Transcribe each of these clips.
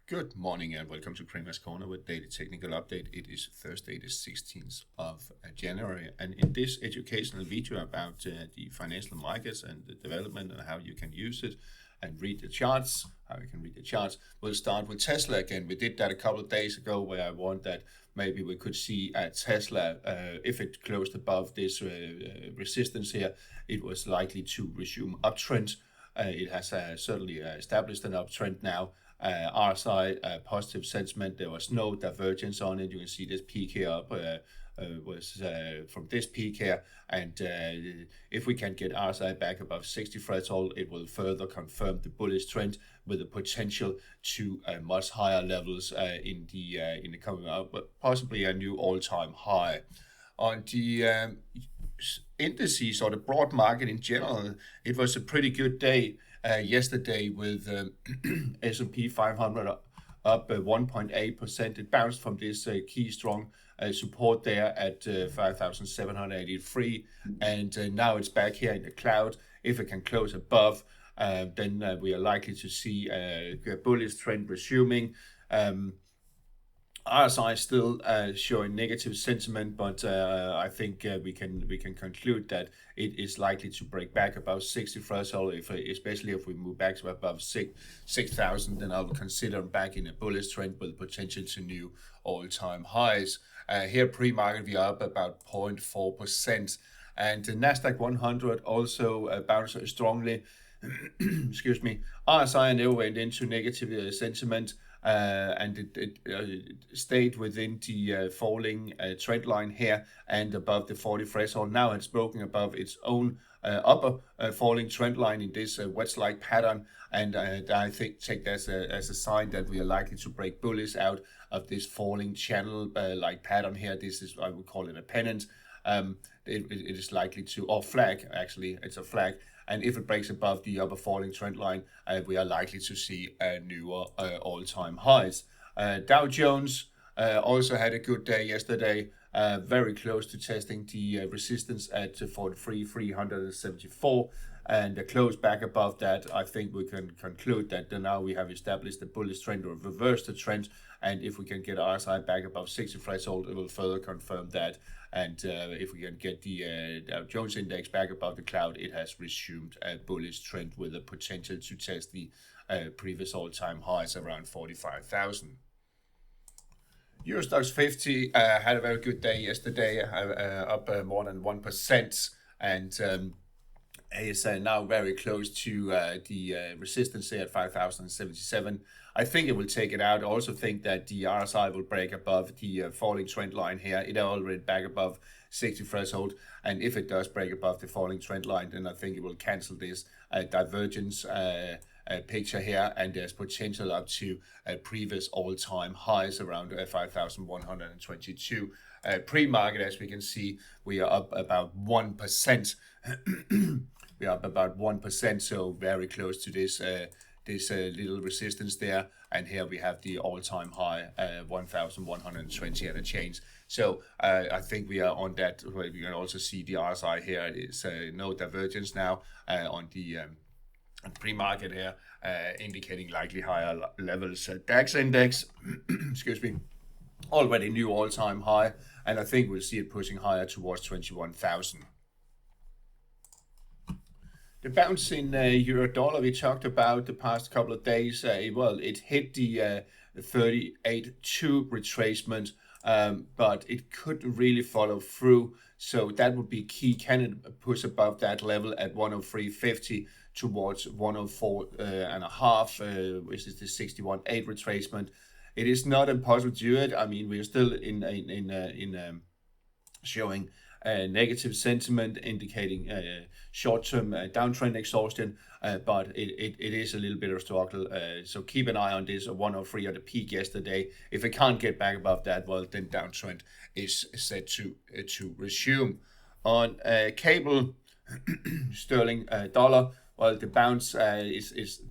Good morning and welcome to Kramer's Corner with Daily Technical Update. It is Thursday the 16th of January, and in this educational video about the financial markets and the development and how you can use it and read the charts, we'll start with Tesla again. We did that a couple of days ago where I warned that maybe we could see Tesla, if it closed above this resistance here, it was likely to resume uptrend. It has certainly established an uptrend now. RSI positive sentiment. There was no divergence on it. You can see this peak here up was from this peak here, and if we can get RSI back above 60 threshold, it will further confirm the bullish trend with the potential to much higher levels in the coming out, but possibly a new all-time high. On the indices or the broad market in general, it was a pretty good day yesterday with S&P 500 up 1.8%. It bounced from this key strong support there at 5,783, and now it's back here in the cloud. If it can close above, then we are likely to see a bullish trend resuming. RSI is still showing negative sentiment, but I think we can conclude that it is likely to break back above 60 threshold. Especially if we move back to above 6,000, then I will consider back in a bullish trend with potential to new all-time highs. Here pre-market we are up about 0.4%, and the Nasdaq 100 also bounced strongly. Excuse me. RSI never went into negative sentiment. And it stayed within the falling trend line here and above the 40 threshold. Now it's broken above its own upper falling trend line in this wedge-like pattern, and I take that as a sign that we are likely to break bullish out of this falling channel like pattern here. This is, I would call it a pennant. It is likely to, or flag actually, it's a flag. And if it breaks above the upper falling trend line, we are likely to see newer all-time highs. Dow Jones also had a good day yesterday, very close to testing the resistance at 43,374, and close back above that. I think we can conclude that now we have established the bullish trend or reversed the trend, and if we can get RSI back above 60 threshold, it will further confirm that. And if we can get the Dow Jones index back above the cloud, it has resumed a bullish trend with the potential to test the previous all-time highs around 45,000. EuroStoxx50 had a very good day yesterday, up more than 1%, and is now very close to the resistance here at 5,077. I think it will take it out. I also think that the RSI will break above the falling trend line here. It already back above 60 threshold, and if it does break above the falling trend line, then I think it will cancel this divergence picture here, and there's potential up to previous all-time highs around 5,122. Pre-market, as we can see, we are up about 1%. We are up about 1%, so very close to this little resistance there. And here we have the all-time high, 1,120 and a change. So I think we are on that. Where we can also see the RSI here. It's no divergence now on the pre-market here, indicating likely higher levels. DAX index, excuse me, already new all-time high, and I think we'll see it pushing higher towards 21,000. The bounce in euro dollar we talked about the past couple of days, well, it hit the 38.2 retracement, but it couldn't really follow through. So that would be key. Can it push above that level at 103.50 towards 104.5, which is the 61.8 retracement? It is not impossible to do it. I mean, we're still in showing negative sentiment, indicating short-term downtrend exhaustion, but it is a little bit of a struggle. So keep an eye on this 103 at the peak yesterday. If it can't get back above that, well, then downtrend is set to resume. On cable, sterling dollar, well, the bounce is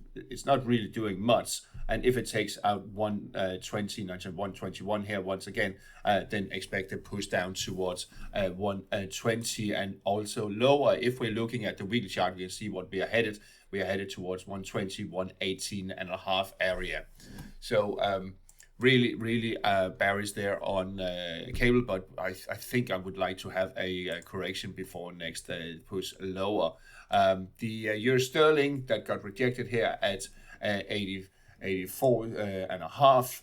not really doing much. And if it takes out 120, 121 here once again, then expect a push down towards 120 and also lower. If we're looking at the weekly chart, we can see what we are headed. we are headed towards 120, 118.5 area. So really bearish there on cable, but I think I would like to have a correction before next push lower. The euro sterling that got rejected here at 84.5.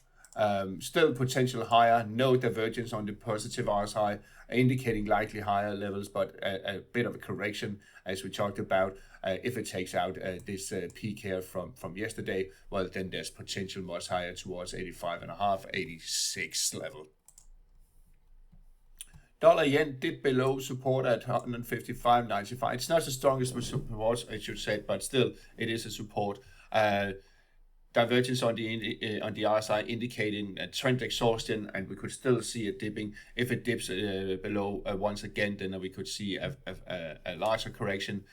Still potential higher, no divergence on the positive RSI, indicating likely higher levels, but a bit of a correction as we talked about. If it takes out this peak here from yesterday, well, then there's potential much higher towards 85.5, 86 level. Dollar yen dipped below support at 155.95. It's not the strongest support, I should say, but still it is a support. Divergence on the RSI indicating a trend exhaustion, and we could still see it dipping. If it dips below once again, then we could see a larger correction,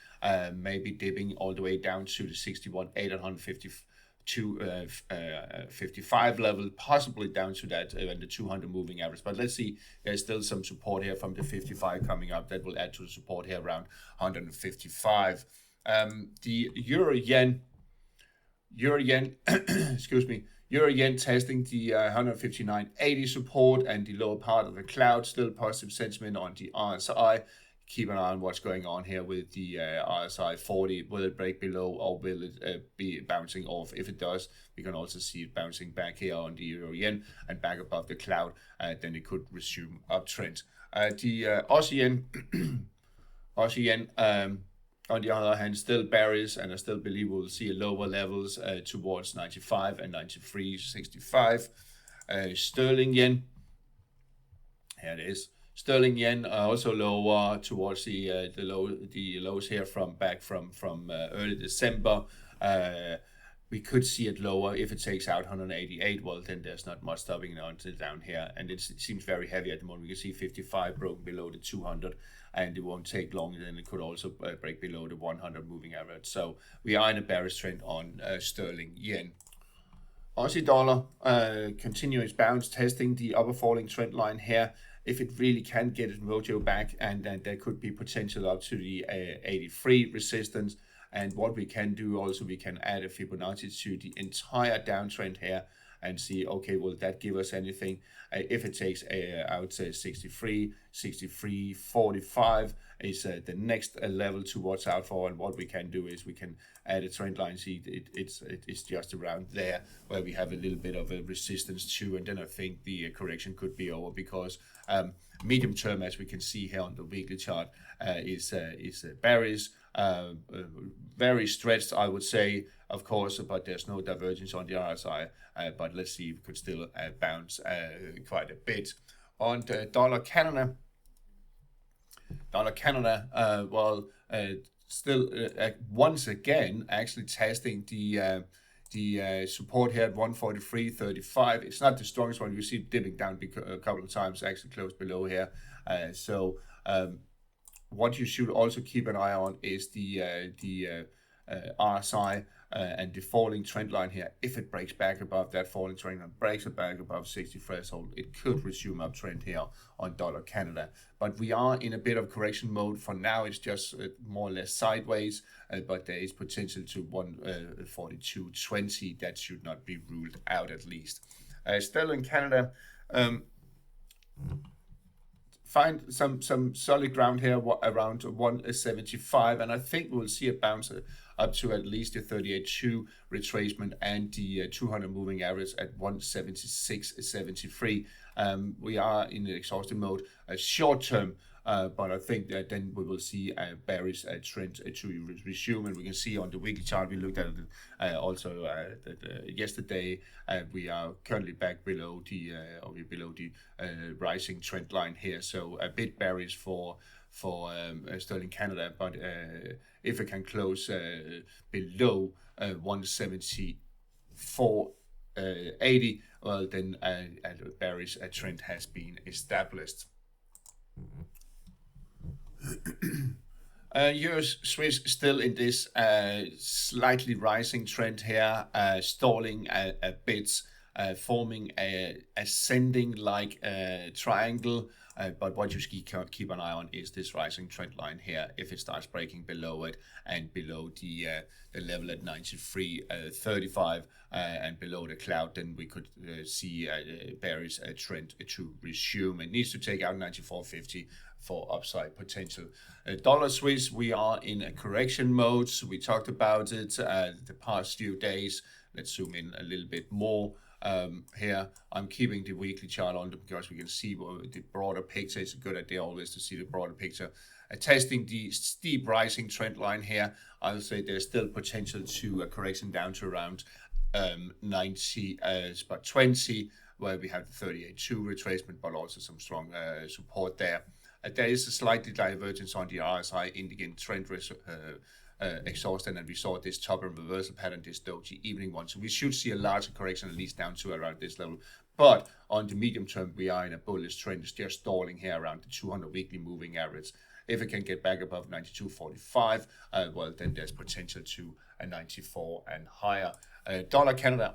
maybe dipping all the way down to the 61.855 level, possibly down to that the 200 moving average. But let's see, there's still some support here from the 55 coming up that will add to the support here around 155. The euro yen, excuse me, euro yen testing the 159.80 support and the lower part of the cloud. Still positive sentiment on the RSI. Keep an eye on what's going on here with the RSI 40. Will it break below, or will it be bouncing off? If it does, we can also see it bouncing back here on the euro yen and back above the cloud. Then it could resume uptrend. The Aussie yen, on the other hand, still bearish, and I still believe we'll see lower levels towards 95 and 93.65. Sterling yen, here it is. Sterling yen also lower towards the lows here from early December. We could see it lower if it takes out 188. Well, then there's not much stopping it until down here, and it seems very heavy at the moment. We can see 55 broken below the 200, and it won't take long. Then it could also break below the 100 moving average. So we are in a bearish trend on sterling yen. Aussie dollar continuous bounce, testing the upper falling trend line here. If it really can get its mojo back, and then there could be potential up to the 83 resistance. And what we can do also, we can add a Fibonacci to the entire downtrend here and see, okay, will that give us anything? If it takes, I would say 63, 45 is the next level to watch out for. And what we can do is we can add a trend line. See, it's just around there where we have a little bit of a resistance too. And then I think the correction could be over, because medium term, as we can see here on the weekly chart, is bearish. Very stretched, I would say, of course, but there's no divergence on the RSI. But let's see if it could still bounce quite a bit. On the dollar Canada, still once again actually testing the support here at 143.35. It's not the strongest one. You see it dipping down a couple of times, actually close below here. What you should also keep an eye on is the RSI and the falling trend line here. If it breaks back above that falling trend line, breaks it back above 60 threshold, it could resume uptrend here on dollar Canada. But we are in a bit of correction mode. For now, it's just more or less sideways, but there is potential to 142.20. That should not be ruled out, at least. Still in Canada, find some solid ground here around 175, and I think we'll see a bounce up to at least the 38.2 retracement and the 200 moving average at 176.73. We are in the exhaustion mode short term, but I think that then we will see a bearish trend to resume, and we can see on the weekly chart, we looked at it also yesterday, we are currently back below the rising trend line here, so a bit bearish for sterling Canada, but if it can close below 174.80, well, then a bearish trend has been established. Euro Swiss still in this slightly rising trend here, stalling a bit. forming a ascending like triangle. But what you keep an eye on is this rising trend line here. If it starts breaking below it and below the level at 93.35 and below the cloud, then we could see a bearish trend to resume. It needs to take out 94.50 for upside potential. Dollar Swiss, we are in a correction mode. So we talked about it the past few days. Let's zoom in a little bit more. Here I'm keeping the weekly chart on because we can see the broader picture. It's a good idea always to see the broader picture. Testing the steep rising trend line here, I would say there's still potential to a correction down to around 90.20, where we have the 38.2 retracement, but also some strong support there. There is a slight divergence on the RSI indicating trend exhausted, and we saw this top and reversal pattern, this doji evening one. So we should see a larger correction, at least down to around this level. But on the medium term, we are in a bullish trend. It's just stalling here around the 200 weekly moving average. If it can get back above 92.45, well, then there's potential to a 94 and higher. Dollar Canada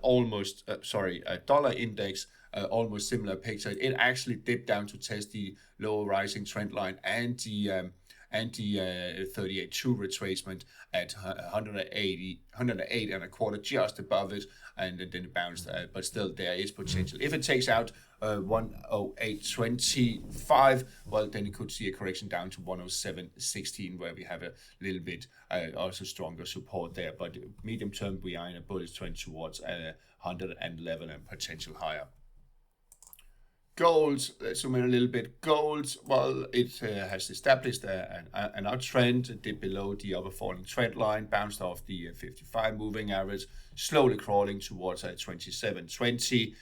dollar index, almost similar picture. It actually dipped down to test the lower rising trend line and the 38.2 retracement at 108 and a quarter, just above it, and then it bounced. But still, there is potential. If it takes out 108.25, well, then you could see a correction down to 107.16, where we have a little bit also stronger support there. But medium term, we are in a bullish trend towards 111 and potential higher. Gold, let's zoom in a little bit. Gold, well, it has established an uptrend, dipped below the upper falling trend line, bounced off the 55 moving average, slowly crawling towards 27.20,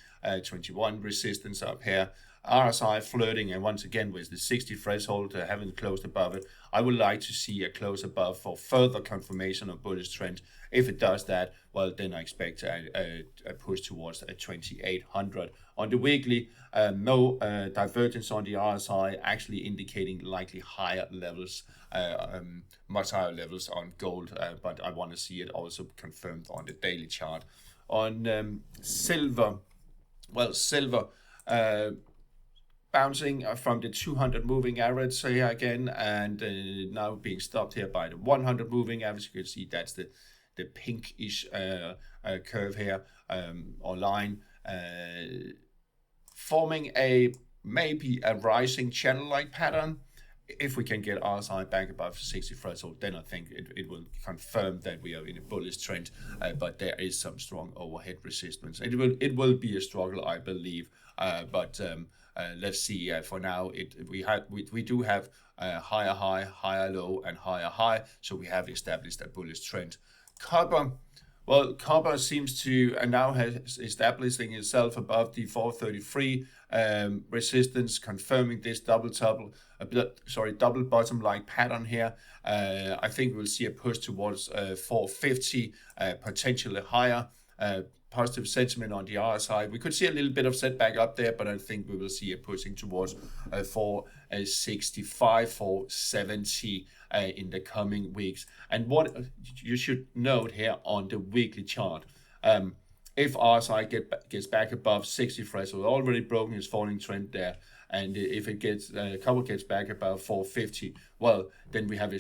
21 resistance up here. RSI flirting, and once again with the 60 threshold, haven't closed above it. I would like to see a close above for further confirmation of bullish trend. If it does that, well, then I expect a push towards 2800. On the weekly, no divergence on the RSI, actually indicating likely higher levels, much higher levels on gold, but I want to see it also confirmed on the daily chart. On silver, well, silver bouncing from the 200 moving average here again, and now being stopped here by the 100 moving average. You can see that's the pinkish curve here, or line, forming maybe a rising channel-like pattern. If we can get RSI back above 60 threshold, then I think it will confirm that we are in a bullish trend. But there is some strong overhead resistance. It will be a struggle, I believe. But let's see. For now, we do have higher high, higher low, and higher high. So we have established a bullish trend. Copper. Well, copper seems to now has establishing itself above the 433 resistance, confirming this double bottom-like pattern here. I think we'll see a push towards 450, potentially higher. Positive sentiment on the RSI. We could see a little bit of setback up there, but I think we will see it pushing towards 465, 470 in the coming weeks. And what you should note here on the weekly chart, if RSI gets back above 60 threshold, already broken its falling trend there, and if it copper gets back above 450, well, then we have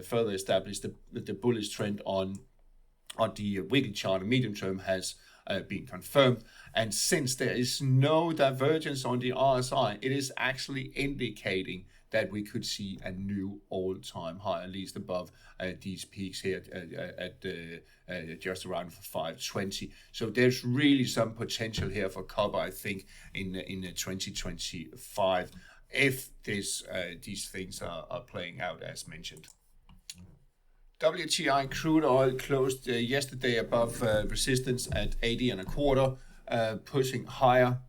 further established the bullish trend on the weekly chart. The medium term has been confirmed, and since there is no divergence on the RSI, it is actually indicating that we could see a new all-time high, at least above these peaks here at just around 520. So there's really some potential here for copper, I think, in 2025, if these things are playing out as mentioned. WTI crude oil closed yesterday above resistance at 80 and a quarter, pushing higher.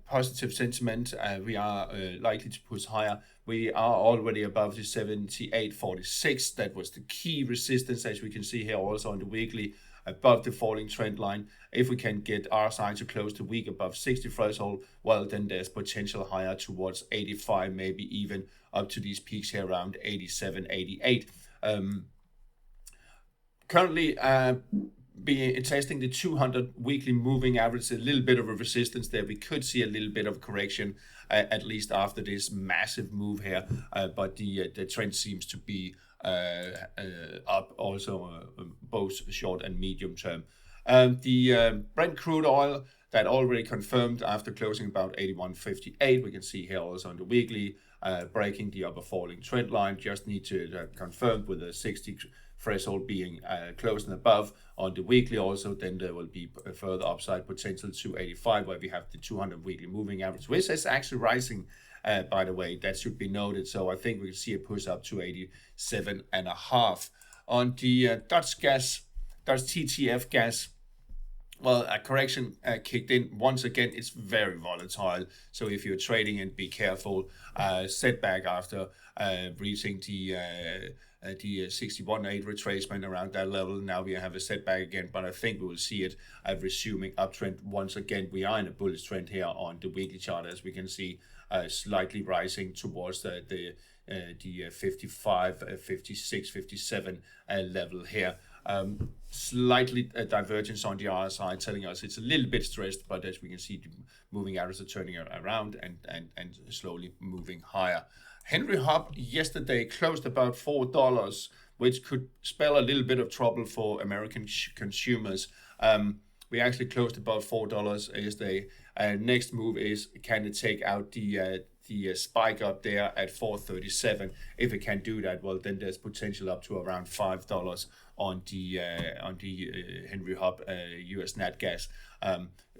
Positive sentiment. We are likely to push higher. We are already above the 78.46. That was the key resistance, as we can see here also on the weekly, above the falling trend line. If we can get RSI to close the week above 60 threshold, well, then there's potential higher towards 85, maybe even up to these peaks here around 87, 88. currently testing the 200 weekly moving average, a little bit of a resistance there. We could see a little bit of correction, at least after this massive move here, but the trend seems to be up also, both short and medium term. The Brent crude oil that already confirmed after closing about 81.58. We can see here also on the weekly, breaking the upper falling trend line. Just need to confirm with the 60 threshold being closed and above on the weekly also, then there will be a further upside potential to 85, where we have the 200 weekly moving average, which is actually rising, by the way. That should be noted. So I think we can see a push up to 87.5. On the Dutch TTF gas, well, a correction kicked in. Once again, it's very volatile. So if you're trading, and be careful. Setback after reaching the 61.8 retracement around that level. Now we have a setback again, but I think we will see it resuming uptrend once again. We are in a bullish trend here on the weekly chart, as we can see, slightly rising towards the 55, 56, 57 level here. Slightly divergence on the other side, telling us it's a little bit stressed, but as we can see, the moving averages are turning around and slowly moving higher. Henry Hub yesterday closed about $4, which could spell a little bit of trouble for American consumers. We actually closed about $4 yesterday. Next move is, can it take out the spike up there at 437? If it can do that, well, then there's potential up to around $5 on the Henry Hub US nat gas.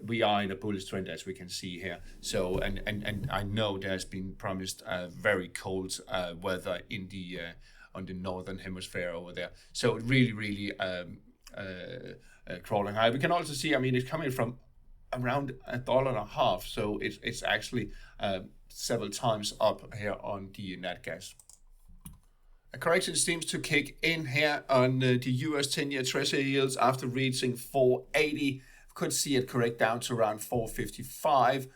We are in a bullish trend, as we can see here. So and I know there's been promised very cold weather in the on the northern hemisphere over there. So it really crawling high. We can also see, I mean, it's coming from around $1.50, so it's actually several times up here on the nat gas. A correction seems to kick in here on the US 10-year Treasury yields after reaching 480. Could see it correct down to around 455.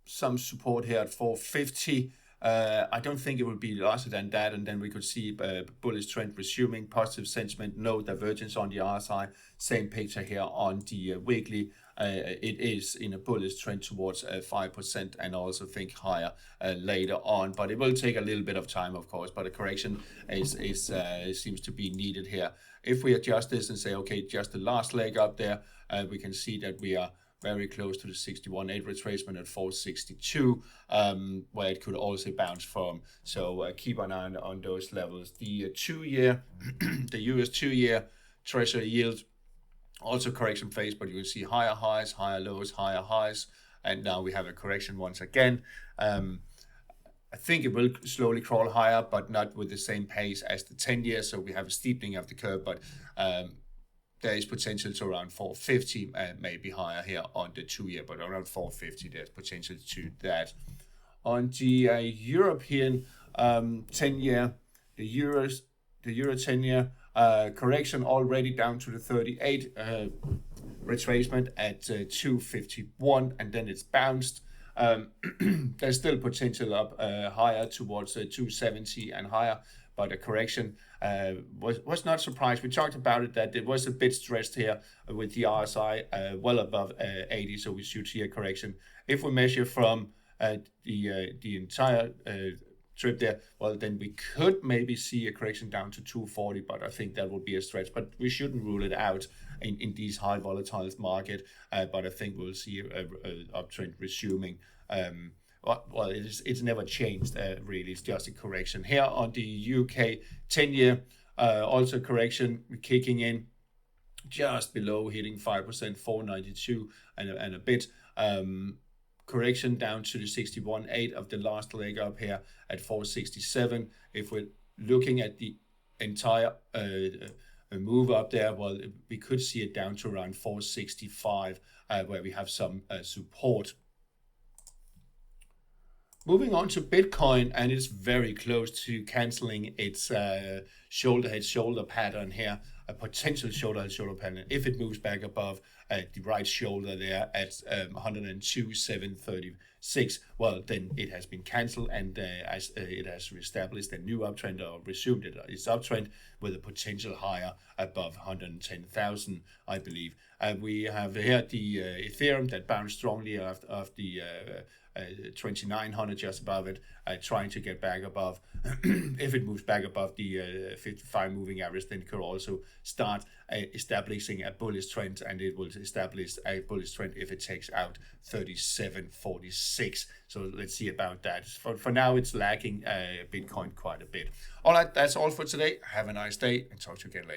Some support here at 450. I don't think it will be larger than that, and then we could see a bullish trend resuming, positive sentiment, no divergence on the RSI. Same picture here on the weekly. It is in a bullish trend towards 5%, and also think higher later on. But it will take a little bit of time, of course. But a correction seems to be needed here. If we adjust this and say, okay, just the last leg up there, we can see that we are very close to the 61.8 retracement at 462, where it could also bounce from. So keep an eye on those levels. The 2-year, the US 2-year Treasury yield, also correction phase, but you will see higher highs, higher lows, higher highs, and now we have a correction once again. I think it will slowly crawl higher, but not with the same pace as the 10-year. So we have a steepening of the curve, but there is potential to around 450, maybe higher here on the 2-year, but around 450, there's potential to that. On the European 10-year, the Euro 10-year, correction already down to the 38 retracement at 251, and then it's bounced. There's still potential up higher towards 270 and higher, but a correction was not surprised. We talked about it, that it was a bit stressed here with the RSI well above 80, so we should see a correction. If we measure from the entire trip there, well, then we could maybe see a correction down to 240, but I think that would be a stretch. But we shouldn't rule it out in these high volatile market. But I think we'll see a uptrend resuming. Well, it's never changed really. It's just a correction here on the UK 10-year. Also correction kicking in just below, hitting 5%, 492 and a bit. Correction down to the 61.8 of the last leg up here at 467. If we're looking at the entire move up there, well, we could see it down to around 465, where we have some support. Moving on to Bitcoin, and it's very close to canceling its shoulder pattern here, a potential shoulder pattern. If it moves back above the right shoulder there at 102,736, well, then it has been cancelled, and as it has established a new uptrend, or resumed its uptrend with a potential higher above 110,000, I believe. We have here the Ethereum that bounced strongly after the 2,900, just above it, trying to get back above. If it moves back above the 55 moving average, then it could also start establishing a bullish trend, and it will establish a bullish trend if it takes out 37.46. So let's see about that. For now, it's lagging Bitcoin quite a bit. All right, that's all for today. Have a nice day, and talk to you again later.